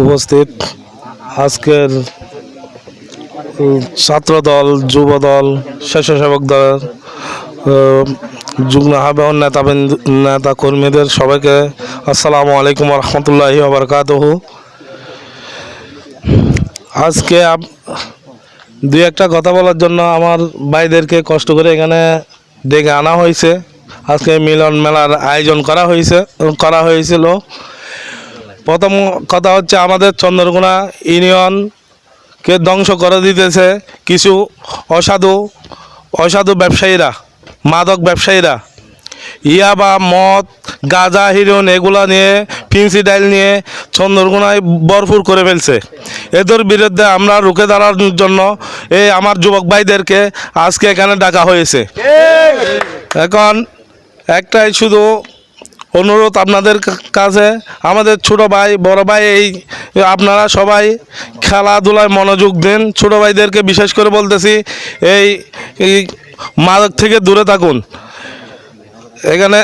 উপস্থিত আজকের ছাত্রদল, যুবদল, স্বেচ্ছাসেবক দল, যুগ্ম আহ্বায়ক নেতা কর্মীদের সবাইকে আসসালামু আলাইকুম রহমতুল্লাহি ওয়া বারাকাতুহু। আজকে দুই একটা কথা বলার জন্য আমার ভাইদেরকে কষ্ট করে এখানে ডেকে আনা হয়েছে। আজকে মিলন মেলার আয়োজন করা হয়েছিল। প্রথম কথা হচ্ছে, আমাদের চন্দ্রকোনা ইউনিয়নকে ধ্বংস করে দিতেছে কিছু অসাধু ব্যবসায়ীরা, মাদক ব্যবসায়ীরা। ইয়াবা, মদ, গাঁজা, হিরোইন এগুলা নিয়ে, ফেন্সিডাইল নিয়ে চন্দ্রকোনায় ভরপুর করে ফেলছে। এদের বিরুদ্ধে আমরা রুখে দাঁড়ানোর জন্য আমার যুবক ভাইদেরকে আজকে এখানে ডাকা হয়েছে। এখন একটাই শুধু অনুরোধ আপনাদের কাছে, আমাদের ছোটো ভাই, বড় ভাই, আপনারা সবাই খেলাধুলায় মনোযোগ দিন। ছোটো ভাইদেরকে বিশেষ করে বলতেছি, এই মাদক থেকে দূরে থাকুন। এখানে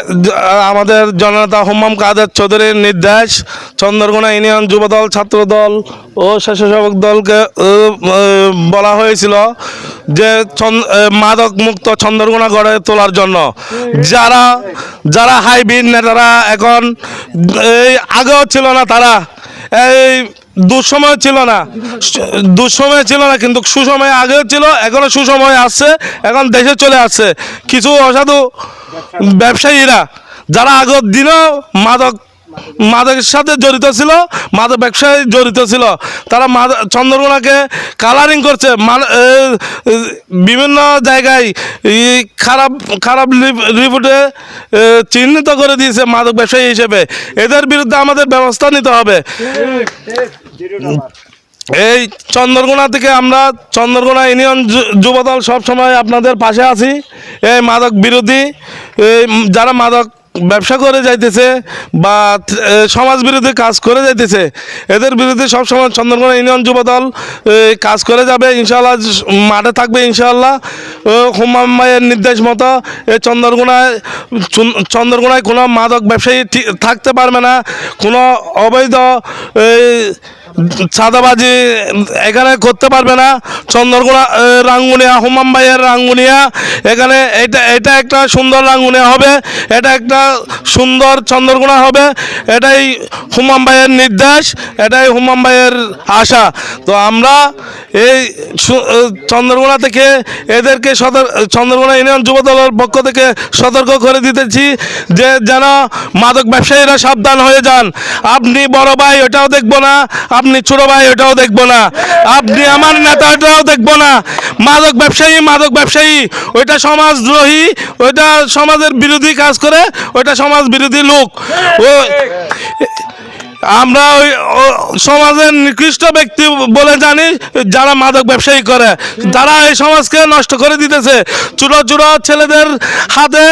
আমাদের জননেতা হুম্মাম কাদের চৌধুরীর নির্দেশ, চন্দ্রকোনা ইউনিয়ন যুবদল, ছাত্রদল ও স্বেচ্ছাসেবক দলকে বলা হয়েছিল যে মাদক মুক্ত চন্দ্রকোনা গড়ে তোলার জন্য। যারা হাইব্রিড নেতারা এখন আগেও ছিল না, তারা এই দুঃসময় ছিল না, কিন্তু সুসময় আগেও ছিল, এখনো সুসময় আসছে, এখন দেশে চলে আসছে কিছু অসাধু ব্যবসায়ীরা, যারা আগের দিনেও মাদকের সাথে জড়িত ছিল, মাদক ব্যবসায় জড়িত ছিল। তারা চন্দ্রকোনাকে কালারিং করছে, বিভিন্ন জায়গায় খারাপ রিপোর্টে চিহ্নিত করে দিয়েছে মাদক ব্যবসায়ী হিসেবে। এদের বিরুদ্ধে আমাদের ব্যবস্থা নিতে হবে। এই চন্দ্রকোনা থেকে আমরা, চন্দ্রকোনা ইউনিয়ন যুবদল সবসময় আপনাদের পাশে আছি। এই মাদক বিরোধী, যারা মাদক ব্যবসা করে যাইতেছে বা সমাজ বিরোধী কাজ করে যাইতেছে, এদের বিরুদ্ধে সবসময় চন্দ্রকোনা ইউনিয়ন যুবদল কাজ করে যাবে। ইনশাআল্লাহ মাঠে থাকবে ইনশাআল্লাহ। হুম্মাম ভাইয়ের নির্দেশ মতো এই চন্দ্রকোনায় কোনো মাদক ব্যবসায়ী থাকতে পারবে না, কোনো অবৈধ চাঁদাবাজি এখানে করতে পারবে না। চন্দ্রকোনা রাঙ্গুনিয়া, হুম্মাম ভাইয়ের রাঙ্গুনিয়া, এখানে এটা একটা সুন্দর রাঙ্গুনিয়া হবে, এটা একটা সুন্দর চন্দ্রকোনা হবে। এটাই হুম্মাম ভাইয়ের নির্দেশ, এটাই হুম্মাম ভাইয়ের আশা। তো আমরা এই চন্দ্রকোনা থেকে এদেরকে চন্দ্রকোনা ইউনিয়ন যুবদলের পক্ষ থেকে সতর্ক করে দিতেছি যে যেন মাদক ব্যবসায়ীরা সাবধান হয়ে যান। আপনি বড় ভাই ওটাও দেখবো না, আপনি ছোট ভাই ওটাও দেখবো না, আপনি আমার নেতা ওটাও দেখবো না। মাদক ব্যবসায়ী ওইটা সমাজদ্রোহী, ওইটা সমাজের বিরোধী কাজ করে, ওইটা সমাজ বিরোধী লোক। আমরা ওই সমাজের নিকৃষ্ট ব্যক্তি বলে জানি যারা মাদক ব্যবসায়ী করে, তারা এই সমাজকে নষ্ট করে দিতেছে। ছোট ছেলেদের হাতে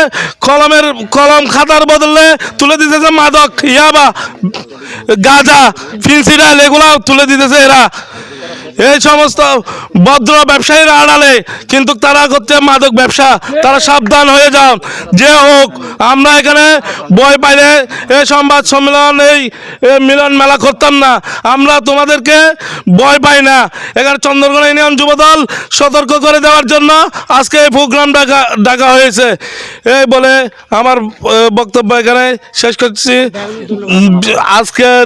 কলম খাতার বদলে তুলে দিতেছে মাদক, ইয়াবা, গাঁজা, ফেন্সিডাইল এগুলো তুলে দিতেছে এরা। এই সমস্ত ভদ্র ব্যবসায়ীরা আড়ালে কিন্তু তারা করছে মাদক ব্যবসা। তারা সাবধান হয়ে যাও। যে হোক, আমরা এখানে বই পাইলে এই সংবাদ সম্মেলন, এই মিলন মেলা করতাম না। আমরা তোমাদেরকে ভয় পাই না। এখানে চন্দ্রকোনা ইউনিয়ন যুবদল সতর্ক করে দেওয়ার জন্য আজকে এই প্রোগ্রাম ডাকা হয়েছে। এই বলে আমার বক্তব্য এখানে শেষ করছি। আজকের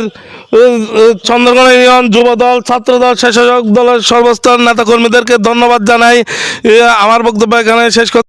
চন্দ্রকোনা ইউনিয়ন যুবদল, ছাত্রদল, স্বেচ্ছাসেবক দলের সর্বস্তর নেতাকর্মীদেরকে ধন্যবাদ জানাই। আমার বক্তব্য এখানে শেষ করছি।